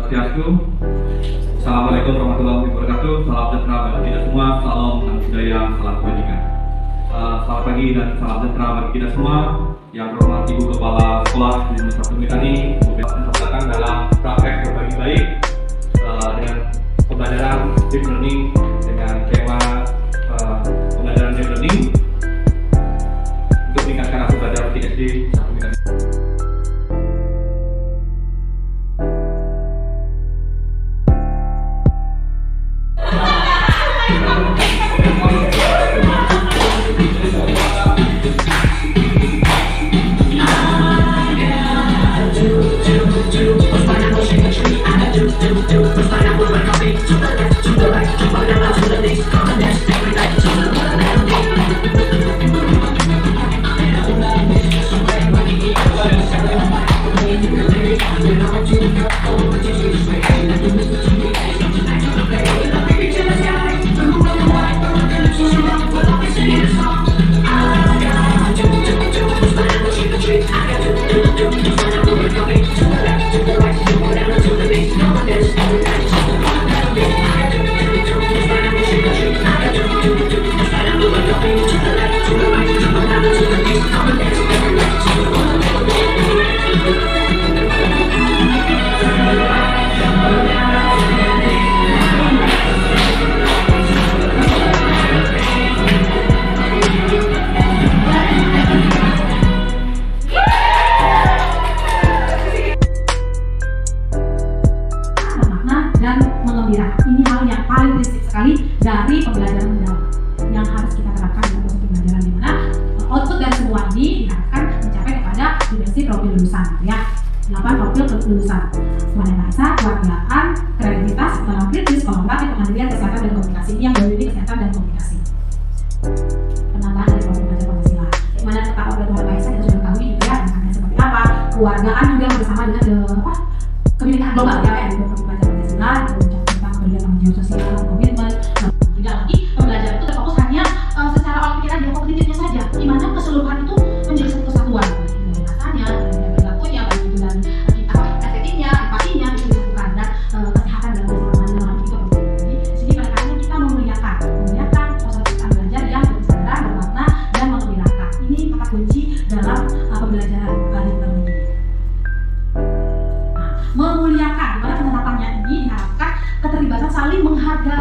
Swastiastu. Assalamualaikum warahmatullahi wabarakatuh. Salam sejahtera bagi kita semua. Salam budaya, salam kebajikan. Selamat pagi dan salam sejahtera bagi kita semua. Yang terhormat Ibu Kepala Sekolah di Universitas Tani, datang dalam praktek berbagi baik dengan pembelajaran deep learning dengan tema pembelajaran deep learning untuk meningkatkan hasil belajar di SD 1 Tani. Ini hal yang paling prinsip sekali dari pembelajaran mendalam yang harus kita terapkan dalam proses pembelajaran, di mana output dari semua ini diharapkan mencapai kepada dimensi profil lulusan, ya. 8 profil kelulusan: wanita, kewargaan, kreativitas, dalam kritis, kolaboratif, kemandirian, kesehatan dan komunikasi. Ini yang berunit kesehatan dan komunikasi. Penambahan dari profil belajar Pancasila, di mana tentang Undang Undang Maha Esa kita sudah tahu juga misalnya seperti apa. Kewargaan juga bersama dengan kebinekaan global, ya, di profil belajar Pancasila. Kemudian tanggung jawab sosial, komitmen. Tidak lagi pembelajaran itu terfokus hanya secara olah pikiran dan kognitifnya saja, di mana keseluruhan itu menjadi satu kesatuan. Dari rasanya, dari perilakunya, baik itu dari estetiknya, empatinya itu disatukan, dan kesehatan dalam keseluruhan itu penting. Jadi di sini pada kali kita memuliakan proses belajar yang bersandar, bermakna dan mengembirakan. Ini kata kunci dalam pembelajaran deep learning ini. Memuliakan, di mana penerapannya ini diharapkan keterlibatan saling menghargai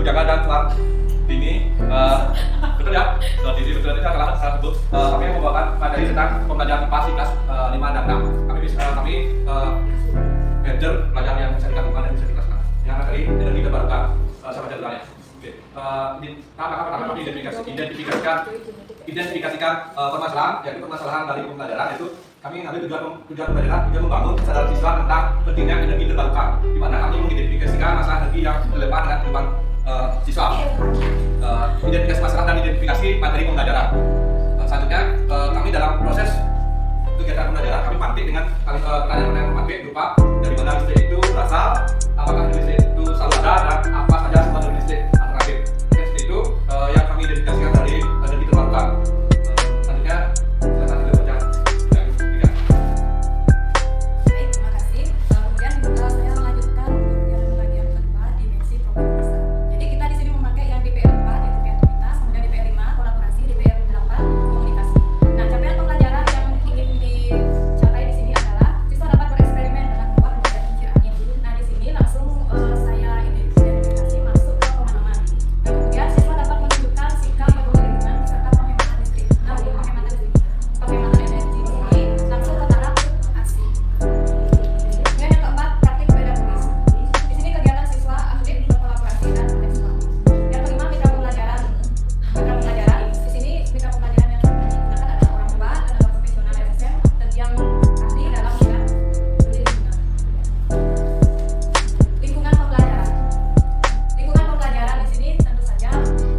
terbujakan dan telah dini. Betul ya? Dini betul itu adalah salah satu kami yang membawakan materi tentang pembelajaran IPA kelas 5 dan 6. Kami belajar pelajaran yang bisa digabungkan dan bisa dikelaskan. Yang materi energi terbarukan. Sama jadwalnya. Oke. Ini pertama kami identifikasikan permasalahan, yaitu permasalahan dari pembelajaran itu kami mengambil tujuan pembelajaran juga membangun kesadaran siswa tentang pentingnya energi terbarukan, di mana kami mengidentifikasikan masalah energi yang relevan dengan kehidupan siswa. Identifikasi masalah dan identifikasi materi pembelajaran. Selanjutnya kami dalam proses kegiatan pembelajaran kami pantik dengan pertanyaan-pertanyaan pantik berupa dari mana listrik itu berasal, apakah listrik itu selalu ada, dan apa saja sumber dari listrik alternatif. Seperti itu yang kami identifikasikan dari energi terbarukan. Selanjutnya silakan dibaca. Baik, terima kasih. Kemudian saya melanjutkan untuk yang bagian kedua, dimensi probabilitas. Jadi kita di sini memakai yang DPR 4 yaitu kreativitas, kemudian DPR 5 kolaborasi, DPR 8 komunikasi. Nah, capaian pembelajaran yang ingin dicapai di sini adalah siswa dapat bereksperimen dengan membuat model kincir angin. Nah, di sini langsung saya identifikasi masuk ke pemahaman. Dan kemudian siswa dapat menunjukkan sikap peduli lingkungan serta penghematan listrik. Nah, penghematan energi di sini langsung ke tahap aksi. Kemudian yang keempat, praktik pedagogis. Di sini kegiatan siswa aktif berkolaborasi dan berkolaborasi. Yang kelima, mitra pembelajaran. Di sini mitra pembelajaran yang digunakan adalah orang tua, tenaga profesional LSM, dan yang ahli dalam bidang peduli lingkungan. Lingkungan pembelajaran. Lingkungan pembelajaran di sini tentu saja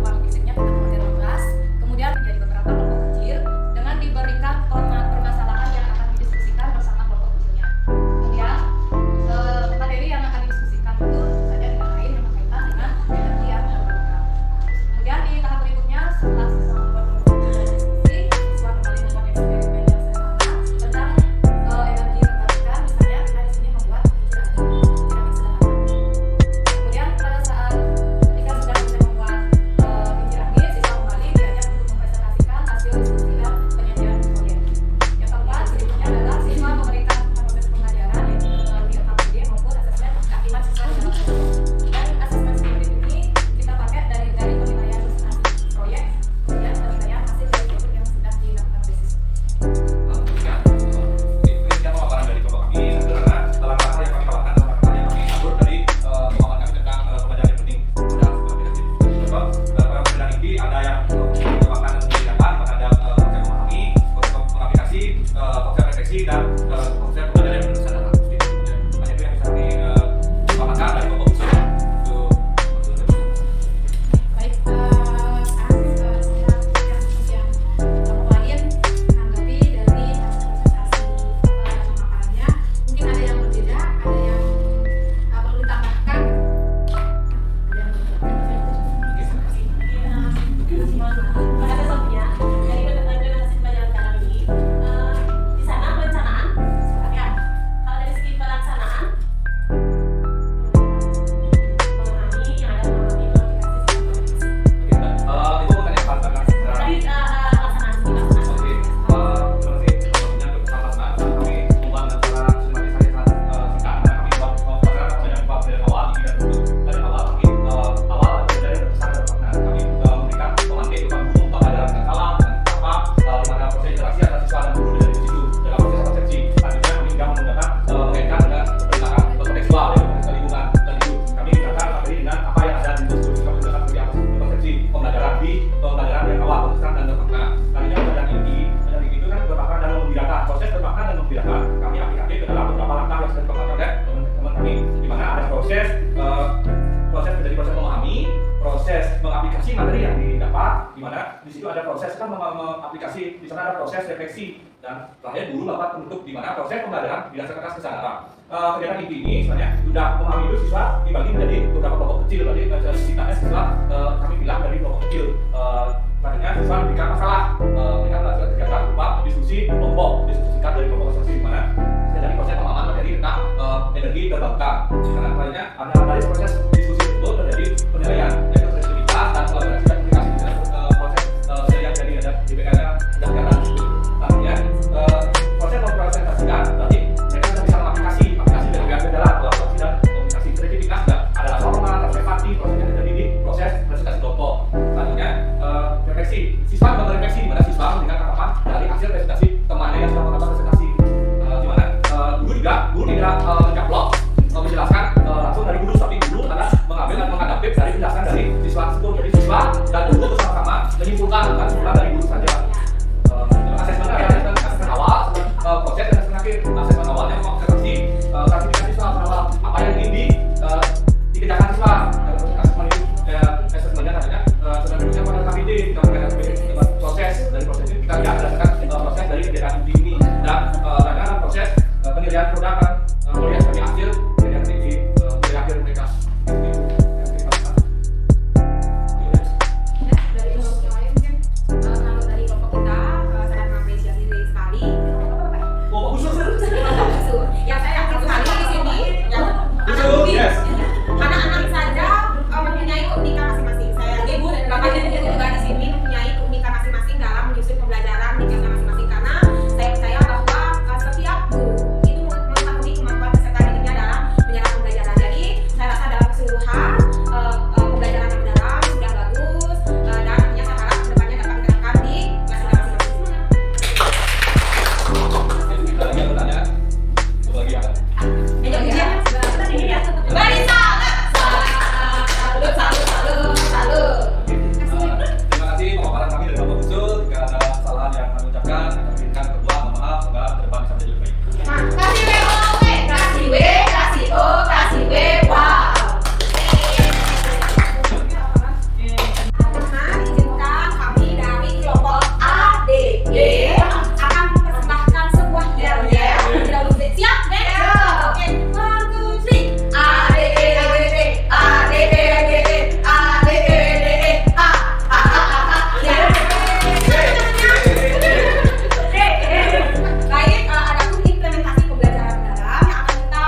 ruang fisiknya kita model kelas, kemudian menjadi beberapa kelompok kecil dengan diberikan format permasalahan yang akan didiskusikan bersama kelompok kecilnya. Kemudian materi yang akan didiskusikan itu tentu saja tidak lain yang berkaitan dengan energi yang terbarukan. Kemudian di tahap berikutnya setelah siswa membuat kelompok kecil dan diskusi, siswa kembali membuat eksperimen yang sederhana tentang energi terbarukan. Misalnya kita di sini membuat kincir angin sederhana. Kemudian pada saat ketika sudah selesai membuat kincir angin, siswa kembali diajak untuk mempresentasikan hasil diskusi dan penyajian proyek. Yang keempat, berikutnya adalah siswa memberikan proses pembelajaran yaitu melalui AKBD maupun asesmen kehakiman siswa dalam proses. Dan asesmen seperti ini kita pakai dari penilaian hasil proyek, kemudian penilaian hasil proyek yang sudah dilakukan basis. Sekian pemaparan dari kelompok kami. Sederhana dalam bahasa yang kami bawakan, dalam bahasa yang kami atur dari pemahaman kami tentang pembelajaran yang penting. Contoh, pembelajaran ini ada yang merupakan tindakan, ada konsep memahami, konsep mengaplikasi, konsep refleksi, dan konsep pembelajaran yang bersederhana. Banyak yang bisa kami paparkan dari kelompok kecil. Baik, sekarang saya yang kelompok lain menanggapi dari hasil presentasi pemaparannya. Mungkin ada yang berbeda, ada yang perlu ditambahkan. Terima kasih Sofia. Dari hasil pelajaran kali ini, di sana perencanaan, ya. Kalau dari segi pelaksanaan, memahami yang ada memahami aplikasi Itu bukan yang paling tadi pelaksanaan segi pelaksanaan. Oke, terima kasih sebelumnya untuk pelaksanaan. Kami membuat acara sistematisasi sangat singkat. Kami buat pembelajaran awal di bidang dulu. Dari awal kami awal dari besar dan makna. Kami memberikan pemantik berupa buku pembelajaran dengan kalam dan apa di mana proses interaksi antara siswa dan guru dari situ dalam proses persepsi. Selanjutnya kami juga menggunakan mengaitkan dengan pembelajaran kontekstual dan lingkungan dan itu kami menggunakan materi dengan apa yang ada di situ. Kami menggunakan persepsi pembelajaran di pembelajaran yang awal konsisten dan bermakna. Tadinya pembelajaran ini itu kan bermakna dan membirakan. Proses bermakna dan membirakan kami aplikasi ke dalam beberapa langkah yang sudah dipaparkan oleh teman-teman kami, di mana ada proses menjadi proses memahami, proses mengaplikasi materi yang didapat, di mana di situ ada proses kan mengaplikasi, di sana ada proses refleksi, dan terakhir guru dapat bentuk di mana proses pembelajaran didasarkan atas kesadaran. Kegiatan inti ini sebenarnya sudah memahami itu siswa dibagi menjadi beberapa kelompok kecil. Tadi singkatnya siswa kami bilang dari kelompok kecil. Selanjutnya siswa diberikan masalah, mereka melakukan kegiatan berupa diskusi kelompok, diskusi singkat dari kelompok masing-masing, di mana terjadi proses pemahaman materi tentang energi terbarukan. Karena selanjutnya ada dari proses diskusi tersebut terjadi penilaian, yaitu kreativitas dan kolaborasi dan komunikasi. Proses penilaian dari ada DPR-nya sudah kelihatan di situ. Selanjutnya proses mempresentasikan, berarti mereka sudah bisa mengaplikasi dari adalah kolaborasi dan komunikasi. Kreativitas juga adalah norma, observasi, proses yang terjadi di proses Bapak Ibu guru juga di sini mempunyai keunikan masing-masing dalam menyusun pembelajaran di kelasnya masing-masing karena saya percaya bahwa setiap guru itu mengetahui kemampuan peserta didiknya dalam menyerap pembelajaran. Jadi saya rasa dalam keseluruhan pembelajaran yang mendalam sudah bagus dan tentunya saya harap kedepannya dapat diterapkan di kelas masing-masing. Kita lagi yang bertanya. Coba lagi ya. Terima kasih pemaparan kami dari Bapak Usul. Jika ada kesalahan yang kami ucapkan, kami inginkan berbuat mohon maaf. Semoga ke depan bisa menjadi lebih baik. Izinkan kami dari kelompok A, D, Y akan mempersembahkan sebuah yel-yel. Siap? Oke, 1, 2, 3. A, D, E, A, D, E, A, D, E, A, D, E, A, D, E, D, E, A, Baik, adapun implementasi pembelajaran mendalam yang akan kita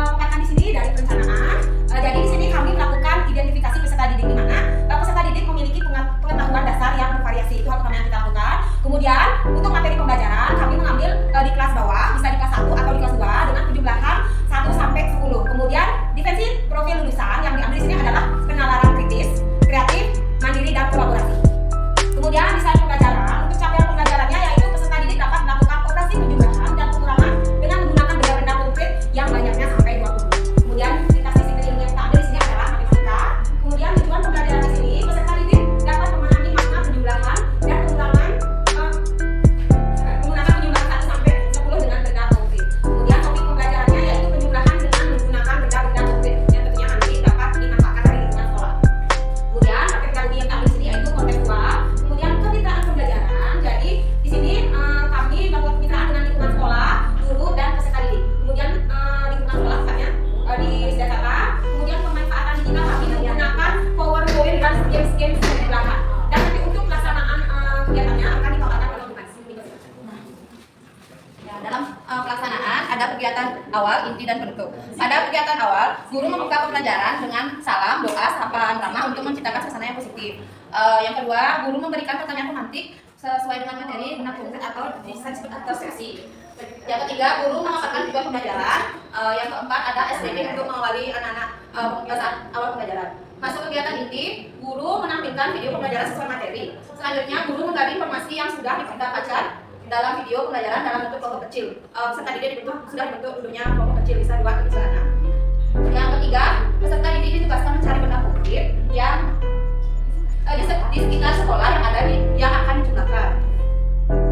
paparkan di sini dari perencanaan. Jadi di sini kami melakukan identifikasi peserta didik di mana peserta didik memiliki pengetahuan dasar yang bervariasi. Itu hal pertama yang kita lakukan. Kemudian untuk materi pembelajaran kami mengambil di kelas bawah, bisa di kelas 1 atau di kelas 2 dengan penjumlahan 1 sampai 10. Kemudian defensi profil lulusan yang diambil di sini adalah penalaran kritis, kreatif, mandiri dan kolaborasi. Kemudian desain pembelajaran, untuk capaian pembelajarannya yaitu peserta didik dapat melakukan operasi penjumlahan dan pengurangan dengan menggunakan benda-benda konkret yang banyaknya sampai 20. Kemudian cerita disiplin ilmu yang kita ambil di sini adalah matematika. Kemudian tujuan pembelajaran di sini peserta didik dapat memahami makna penjumlahan dan pengurangan menggunakan penjumlahan 1 sampai 10 dengan benda konkret. Kemudian topik pembelajarannya yaitu penjumlahan dengan menggunakan benda-benda konkret yang tentunya nanti dapat dimanfaatkan dari lingkungan sekolah. Kemudian materi teknologi yang kami di sini yaitu kontekstual. Kemudian kemitraan pembelajaran. Jadi di sini kami melakukan kemitraan dengan lingkungan sekolah, guru dan peserta didik. Kemudian lingkungan sekolah misalnya di Jakarta. Kemudian pemanfaatan digital kami menggunakan PowerPoint dan game-game penjumlahan. Dan nanti untuk pelaksanaan kegiatannya akan dipaparkan oleh Mas. Ya, dalam pelaksanaan ada kegiatan awal, inti dan penutup. Pada kegiatan awal, guru membuka pembelajaran dengan salam, doa, sapaan ramah untuk menciptakan suasana yang positif. Yang kedua, guru memberikan pertanyaan pemantik sesuai dengan materi, benar konkret atau sesi. Yang ketiga, guru memaparkan tujuan pembelajaran. Yang keempat, ada SDG untuk mengawali anak-anak saat awal pembelajaran. Masuk kegiatan inti, guru menampilkan video pembelajaran sesuai materi. Selanjutnya, guru menggali informasi yang sudah didapatkan dalam video pembelajaran dalam bentuk kelompok kecil. Peserta didik sudah dibentuk bentuknya kelompok kecil, bisa 2 atau bisa 6. Yang ketiga, peserta didik ditugaskan mencari benda konkret yang di sekitar sekolah yang akan dijumlahkan.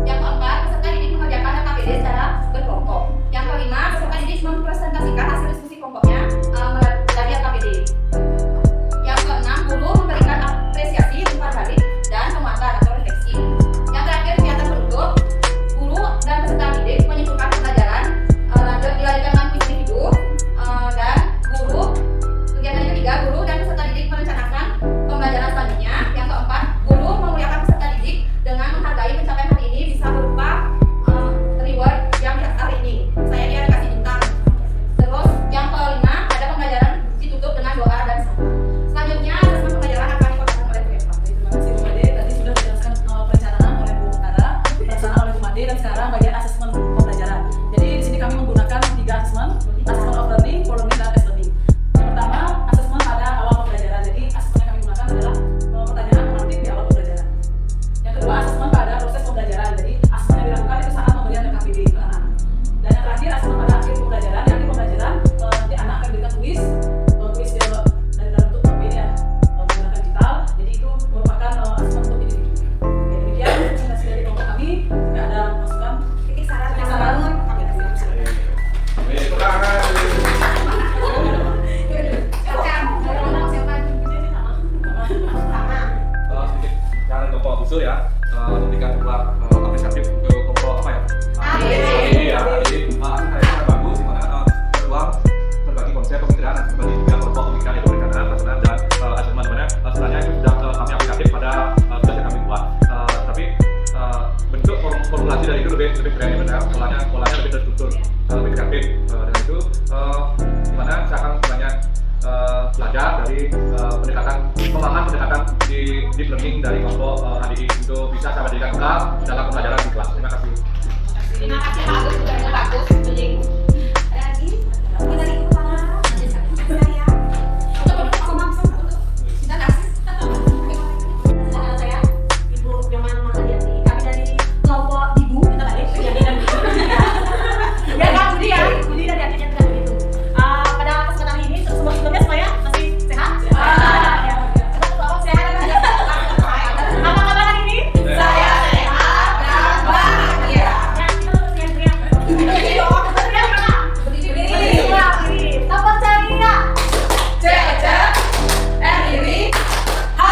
Yang keempat, peserta didik mengerjakan KPD secara berkelompok. Yang kelima, peserta didik mempresentasikan hasil diskusi kelompoknya dari KPD. Yang keenam, guru memberikan apresiasi umpan balik dan penguatan atau refleksi. Yang terakhir, kegiatan penutup, guru dan peserta didik menyimpulkan pembelajaran, dilanjutkan dengan kuis individu, dan kegiatan yang ketiga, guru dan peserta didik merencanakan pembelajaran selanjutnya. Yang keempat, guru memuliakan peserta didik dengan menghargai pencapaian hari ini bisa berupa reward yang hari ini. Saya dia dikasih bintang. Terus yang kelima, ada pembelajaran ditutup dengan doa dan salam. Selanjutnya, asesmen pembelajaran akan dilakukan oleh Bu Eva. Terima kasih Bu Made. Tadi sudah dijelaskan perencanaan oleh Bu Tara, pelaksanaan oleh Bu Made, dan sekarang bagian asesmen pembelajaran. Jadi di sini kami menggunakan 3 asesmen of learning, for learning, dan as learning. Yang pertama, asesmen pada awal pembelajaran. Jadi asesmen yang kami gunakan adalah pertanyaan pemantik di awal pembelajaran. Yang kedua, asesmen pada proses pembelajaran. Jadi asesmen yang dilakukan itu saat pemberian KPD ke anak. Dan yang terakhir, asesmen pada akhir pembelajaran. Yang di pembelajaran nanti anak akan diberikan kuis dari dalam bentuk KPD ya, menggunakan digital. Jadi itu merupakan asesmen untuk individu. Oke, demikian presentasi dari kelompok kami. Jika ada masukan, Titik saran yang bangun kami kasih. Tepuk tangan. Jangan ke Bapak Usul ya, memberikan apresiatif untuk kelompok apa ya? Iya, jadi saya bagus di mana peluang berbagi konsep pemikiran dan berbagi juga kelompok pemikiran itu perencanaan, pelaksanaan dan asesmen mana sebenarnya itu sudah kami aplikatif pada tugas yang kami buat. Tapi bentuk formulasi dari itu lebih keren, benar. Polanya lebih terstruktur, lebih kreatif. Dan itu dimana saya akan banyak belajar dari pendekatan pemahaman pendekatan di deep learning dari kelompok HDI itu bisa saya berikan bekal dalam pembelajaran di kelas. Terima kasih. Terima kasih Pak Agus, udaranya bagus. Jadi, ada lagi? Ini dari kepala saya. Untuk langsung kita kasih. Silakan saya, Ibu Nyoman Mahadiati. Kami dari kelompok Ibu kita balik. Ya Kak Budi ya, Budi dan adik-adik kita begitu. Pada kesempatan ini sebelumnya semuanya masih sehat. Sehat apa kabar hari ini? Saya sehat dan bahagia. Ya, kita terus teriak-teriak. Berdiri dong, teriak mana? Berdiri. Telepon ceria. Cek. Diri. Ha.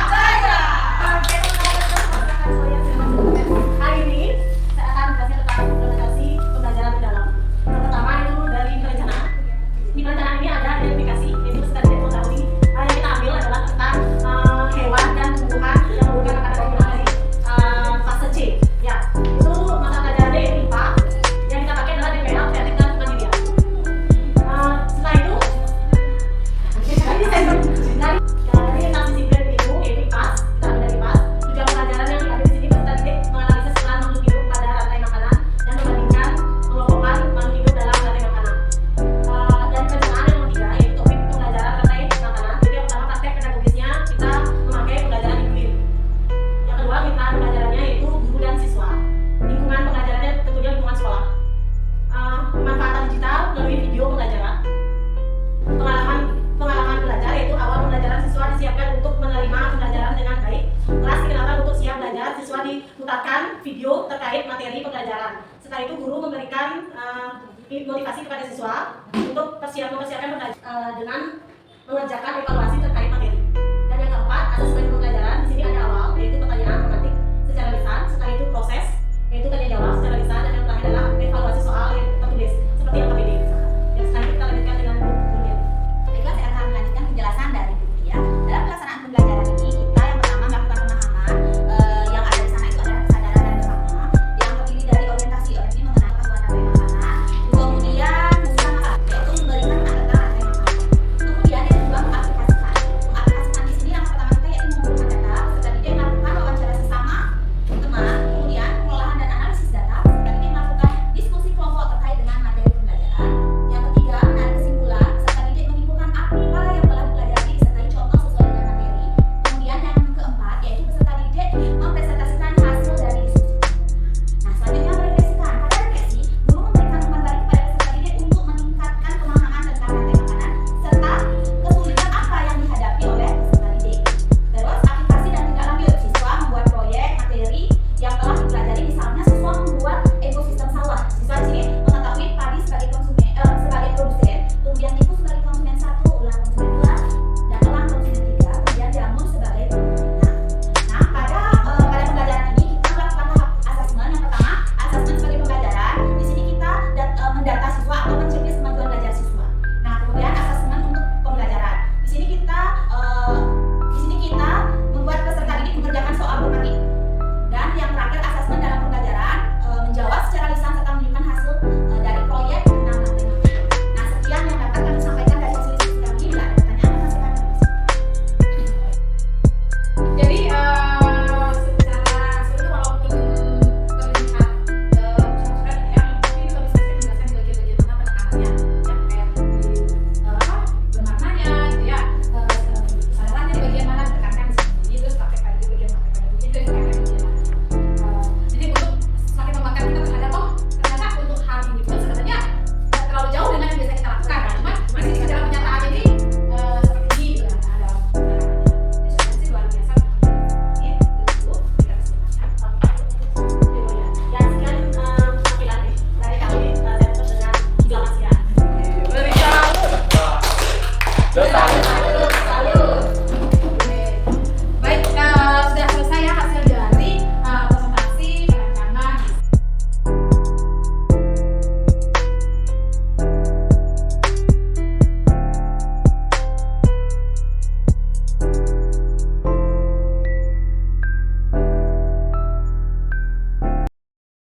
Ceria. Hari ini saya akan menjelaskan tentang implementasi pembelajaran mendalam. Yang pertama itu dari perencanaan. Di perencanaan ini ada identifikasi, yaitu sekitar tidak mengetahui yang kita ambil adalah tentang hewan dan tumbuhan yang merupakan pada dari fase C. Ya, itu mata pelajarannya yaitu IPA. Yang kita pakai adalah DPL, kreatif dan kemandirian. Setelah itu, dari lintas disiplin ilmu yaitu IPAS, kita ambil dari IPAS. Tujuan pelajaran yang ada di sini peserta didik menganalisis peran makhluk hidup pada rantai makanan dan membandingkan mengelompokkan makhluk hidup dalam rantai makanan. Dan perencanaan yang ketiga yaitu topik pembelajaran rantai makanan. Jadi yang pertama praktek pedagogisnya kita memakai pembelajaran hibrid. Yang kedua mitra pembelajarannya yaitu guru dan siswa. Lingkungan pembelajarannya tentunya lingkungan sekolah. Pemanfaatan digital melalui video pembelajaran. Pengalaman belajar yaitu awal pembelajaran siswa disiapkan untuk menerima pembelajaran dengan baik. Kelas dikenalkan untuk siap belajar, siswa diputarkan video terkait materi pembelajaran. Setelah itu guru memberikan motivasi kepada siswa untuk mempersiapkan pembelajaran dengan mengerjakan evaluasi terkait materi.